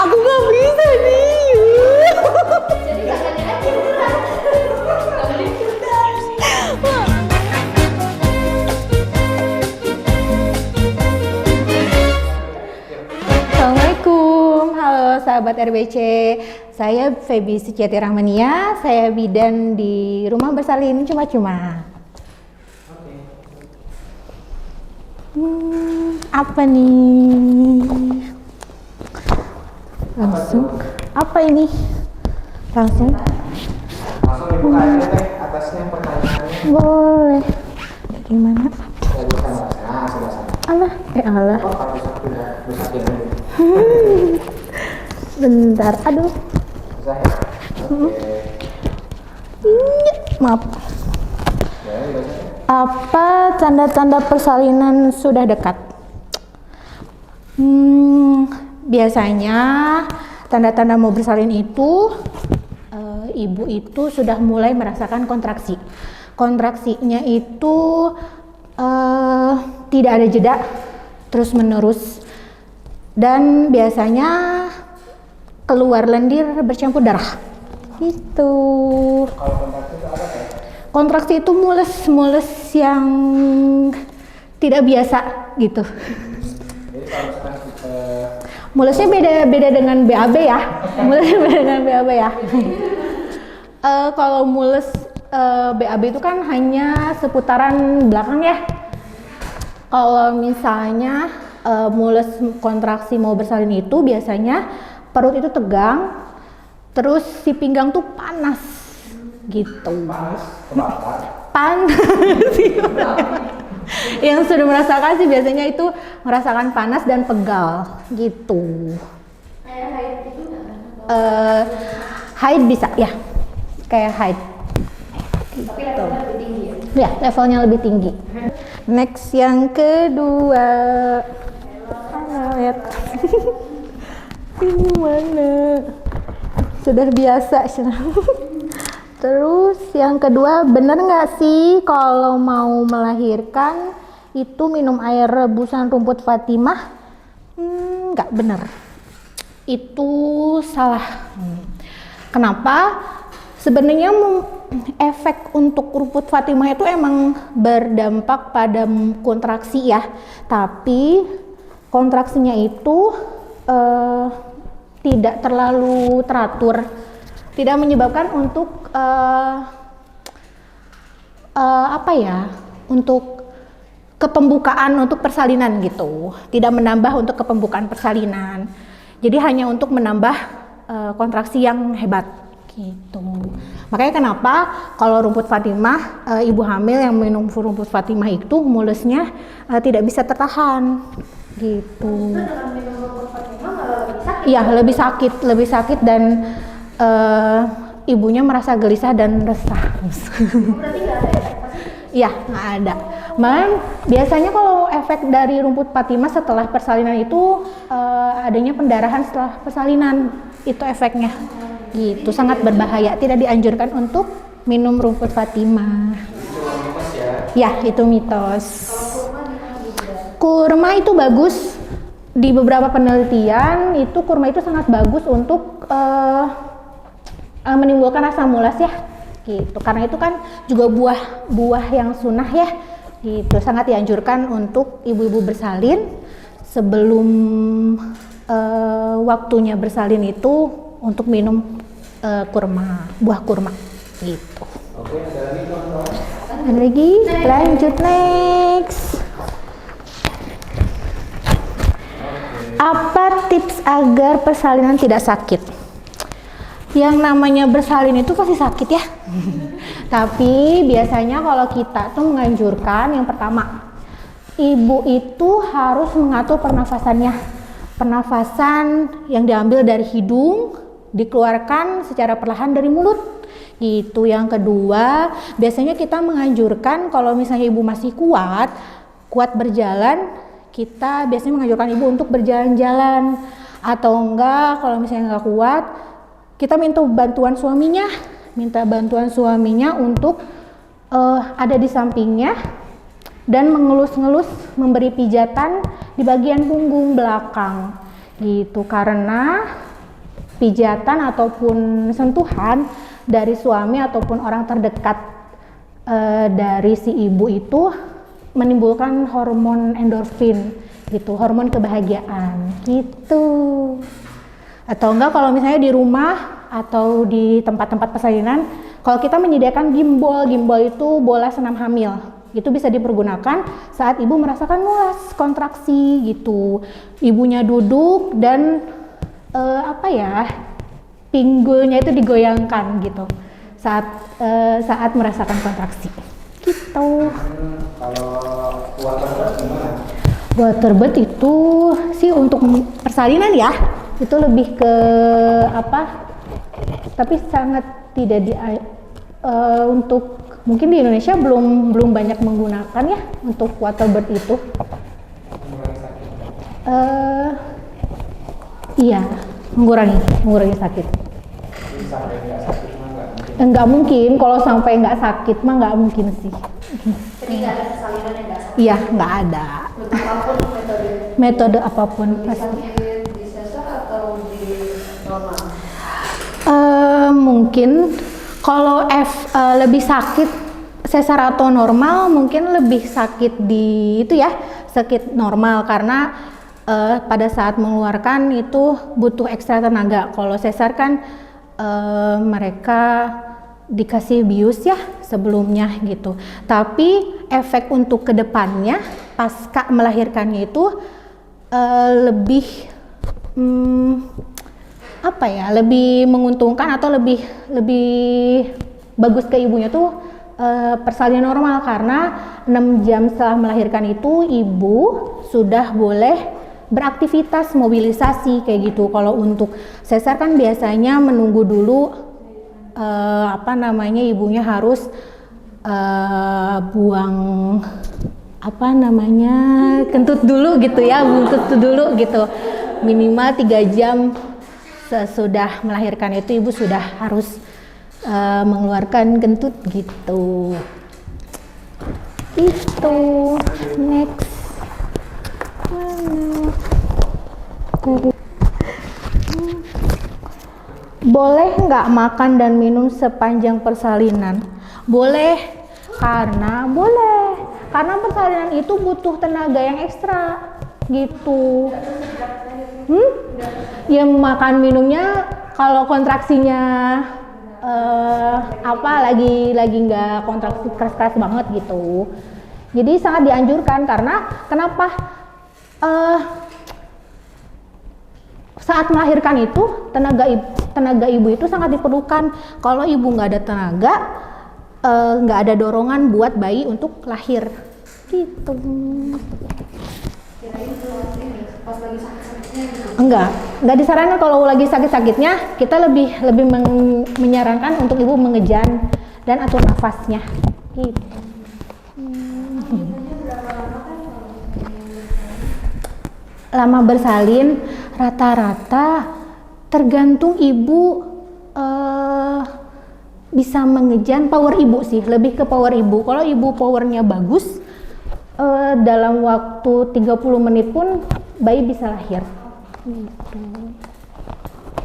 Aku nggak bisa nih. Jadi kakaknya aja beneran. Nggak boleh ikutan. Assalamualaikum, halo sahabat RBC. Saya Feby Suciati Rahmania, saya bidan di Rumah Bersalin Cuma-Cuma. Apa nih? Langsung. Apa ini? Langsung. Langsung dibuka aja teh atasnya pertanyaannya. Boleh. Gimana? Dari sana. Nah, sebelah sana. Allah, Allah. Oh, bisa dulu. Bentar, aduh. Bisa ya? Oke. Maaf. Ya, bisa. Apa tanda-tanda persalinan sudah dekat? Biasanya tanda-tanda mau bersalin itu ibu itu sudah mulai merasakan kontraksi. Kontraksinya itu tidak ada jeda, terus menerus, dan biasanya keluar lendir bercampur darah. Itu. Kalau kontraksi itu apa teh? Kontraksi itu mules yang tidak biasa gitu. Jadi kalau misalkan kita Mulesnya beda dengan BAB ya. Mulesnya beda dengan BAB ya. Kalau mules BAB itu kan hanya seputaran belakang ya. Kalau misalnya mules kontraksi mau bersalin itu biasanya perut itu tegang, terus si pinggang tuh panas gitu. panas, kebakar. Panas. Yang sudah merasakan sih biasanya itu merasakan panas dan pegal gitu. Kayak haid itu nggak? Haid bisa ya, kayak haid. Tapi levelnya lebih tinggi ya? Ya, levelnya lebih tinggi. Next yang kedua. Lihat. Ini mana? Sudah biasa. Terus yang kedua, bener nggak sih kalau mau melahirkan itu minum air rebusan rumput Fatimah? Nggak bener. Itu salah. Kenapa? Sebenarnya efek untuk rumput Fatimah itu emang berdampak pada kontraksi ya, tapi kontraksinya itu tidak terlalu teratur, tidak menyebabkan untuk untuk kepembukaan untuk persalinan gitu, tidak menambah untuk kepembukaan persalinan, jadi hanya untuk menambah kontraksi yang hebat gitu. Makanya kenapa kalau rumput Fatimah, ibu hamil yang minum rumput Fatimah itu mulesnya tidak bisa tertahan gitu. Dengan minum rumput Fatimah malah lebih sakit. Iya, lebih sakit dan ibunya merasa gelisah dan resah. Berarti nggak ada efek positif? Iya, nggak ada. Malah biasanya kalau efek dari rumput Fatimah setelah persalinan itu adanya pendarahan setelah persalinan, itu efeknya. Gitu, sangat berbahaya. Tidak dianjurkan untuk minum rumput Fatimah. Itu mitos ya. Ya, itu mitos. Kurma gimana gitu ya? Kurma itu bagus. Di beberapa penelitian itu kurma itu sangat bagus untuk menimbulkan rasa mulas ya, gitu. Karena itu kan juga buah yang sunnah ya, gitu. Sangat dianjurkan untuk ibu-ibu bersalin sebelum waktunya bersalin itu untuk minum buah kurma, gitu. Oke, ada lagi teman-teman. Ada lagi, lanjut next. Apa tips agar persalinan tidak sakit? Yang namanya bersalin itu pasti sakit ya. Tapi biasanya kalau kita tuh menganjurkan yang pertama, ibu itu harus mengatur pernafasannya. Pernafasan yang diambil dari hidung dikeluarkan secara perlahan dari mulut. Gitu. Yang kedua, biasanya kita menganjurkan kalau misalnya ibu masih kuat berjalan, kita biasanya menganjurkan ibu untuk berjalan-jalan, atau enggak kalau misalnya nggak kuat, kita minta bantuan suaminya untuk ada di sampingnya dan mengelus-ngelus, memberi pijatan di bagian punggung belakang gitu, karena pijatan ataupun sentuhan dari suami ataupun orang terdekat dari si ibu itu menimbulkan hormon endorfin gitu, hormon kebahagiaan gitu. Atau enggak kalau misalnya di rumah atau di tempat-tempat persalinan, kalau kita menyediakan gimbal itu bola senam hamil, itu bisa dipergunakan saat ibu merasakan mulas, kontraksi gitu. Ibunya duduk dan pinggulnya itu digoyangkan gitu saat merasakan kontraksi gitu. Kalau waterbird gimana? Waterbird itu sih untuk persalinan ya, itu lebih ke tapi sangat tidak untuk mungkin di Indonesia belum banyak menggunakan ya untuk waterbird itu. Iya, mengurangi sakit. Sampai nggak sakit mah nggak mungkin. Enggak mungkin, kalau sampai nggak sakit mah nggak mungkin sih. Jadi nggak ada persalinan yang nggak sakit. Iya, nggak ada. Untuk apapun metode. Metode apapun pasti. Sakit di sesar atau di normal? Mungkin kalau lebih sakit sesar atau normal, mungkin lebih sakit di itu ya, sakit normal karena pada saat mengeluarkan itu butuh ekstra tenaga. Kalau sesar kan mereka dikasih bius ya sebelumnya gitu. Tapi efek untuk kedepannya pasca melahirkannya itu lebih lebih menguntungkan atau lebih bagus ke ibunya tuh persalinan normal, karena 6 jam setelah melahirkan itu ibu sudah boleh beraktivitas, mobilisasi kayak gitu. Kalau untuk sesar kan biasanya menunggu dulu ibunya harus buang kentut dulu gitu ya, kentut dulu gitu. Minimal 3 jam sesudah melahirkan itu ibu sudah harus mengeluarkan kentut gitu. Itu next. Boleh nggak makan dan minum sepanjang persalinan? Boleh, karena persalinan itu butuh tenaga yang ekstra gitu. Ya makan minumnya kalau kontraksinya lagi nggak kontraksi keras-keras banget gitu. Jadi sangat dianjurkan, karena kenapa? Saat melahirkan itu tenaga ibu itu sangat diperlukan. Kalau ibu nggak ada tenaga, nggak ada dorongan buat bayi untuk lahir gitu. Kirain pas lagi sakit-sakitnya gitu. Enggak disarankan. Kalau lagi sakit-sakitnya kita lebih menyarankan untuk ibu mengejan dan atur nafasnya gitu. Lama bersalin rata-rata tergantung ibu, bisa mengejan power ibu sih, lebih ke power ibu. Kalau ibu powernya bagus, dalam waktu 30 menit pun bayi bisa lahir gitu.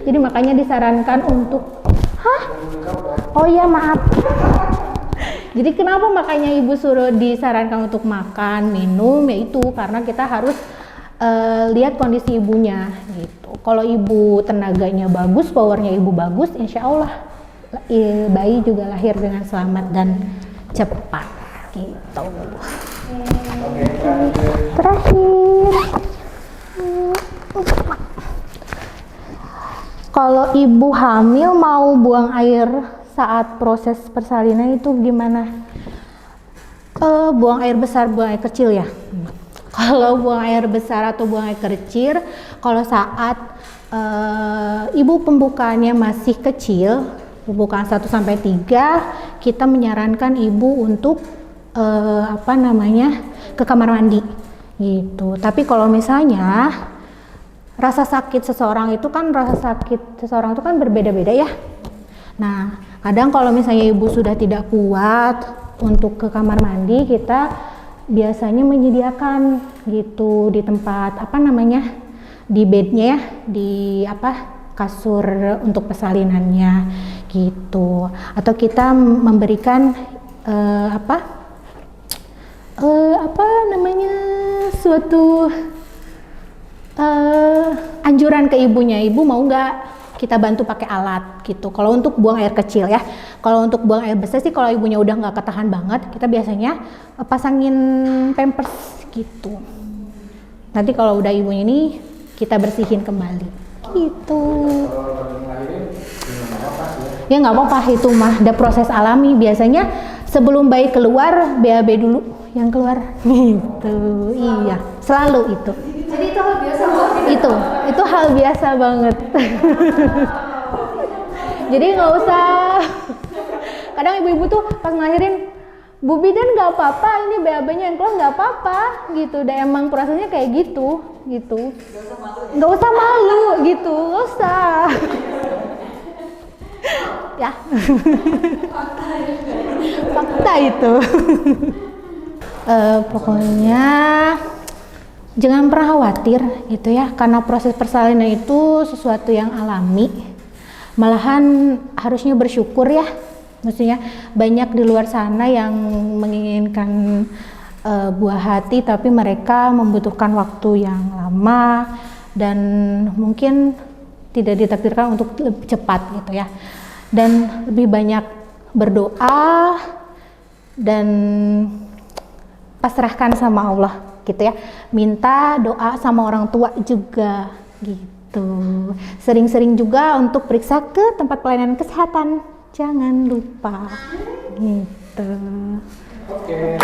Jadi makanya disarankan untuk maaf. Jadi kenapa makanya ibu suruh disarankan untuk makan, minum, yaitu karena kita harus lihat kondisi ibunya gitu. Kalau ibu tenaganya bagus, powernya ibu bagus, insya Allah bayi juga lahir dengan selamat dan cepat gitu. Terakhir, kalau ibu hamil mau buang air saat proses persalinan itu gimana? Buang air besar, buang air kecil ya? Kalau buang air besar atau buang air kecil, kalau saat ibu pembukaannya masih kecil, pembukaan 1-3, kita menyarankan ibu untuk ke kamar mandi gitu. Tapi kalau misalnya rasa sakit seseorang itu kan berbeda-beda ya. Nah, kadang kalau misalnya ibu sudah tidak kuat untuk ke kamar mandi, kita biasanya menyediakan gitu di tempat di bednya ya, di kasur untuk persalinannya gitu. Atau kita memberikan apa namanya, suatu anjuran ke ibunya, ibu mau nggak kita bantu pakai alat gitu. Kalau untuk buang air kecil ya. Kalau untuk buang air besar sih, kalau ibunya udah nggak ketahan banget, kita biasanya pasangin pampers gitu. Nanti kalau udah ibunya ini kita bersihin kembali gitu. Ya nggak apa-apa, itu mah ada proses alami. Biasanya sebelum bayi keluar, BAB dulu yang keluar gitu. Iya, selalu itu. Jadi itu hal biasa banget. Itu hal biasa banget. Jadi nggak usah. Kadang ibu-ibu tuh pas ngelahirin, Bu Bidan nggak apa-apa, ini BAB-nya yang keluar nggak apa-apa gitu. Dan emang prosesnya kayak gitu. Nggak usah malu gitu, nggak usah. Ya. Fakta itu. Pokoknya jangan pernah khawatir gitu ya, karena proses persalinan itu sesuatu yang alami. Malahan harusnya bersyukur ya. Maksudnya banyak di luar sana yang menginginkan buah hati, tapi mereka membutuhkan waktu yang lama dan mungkin tidak ditakdirkan untuk lebih cepat gitu ya. Dan lebih banyak berdoa dan pasrahkan sama Allah gitu ya. Minta doa sama orang tua juga gitu. Sering-sering juga untuk periksa ke tempat pelayanan kesehatan. Jangan lupa gitu. Oke.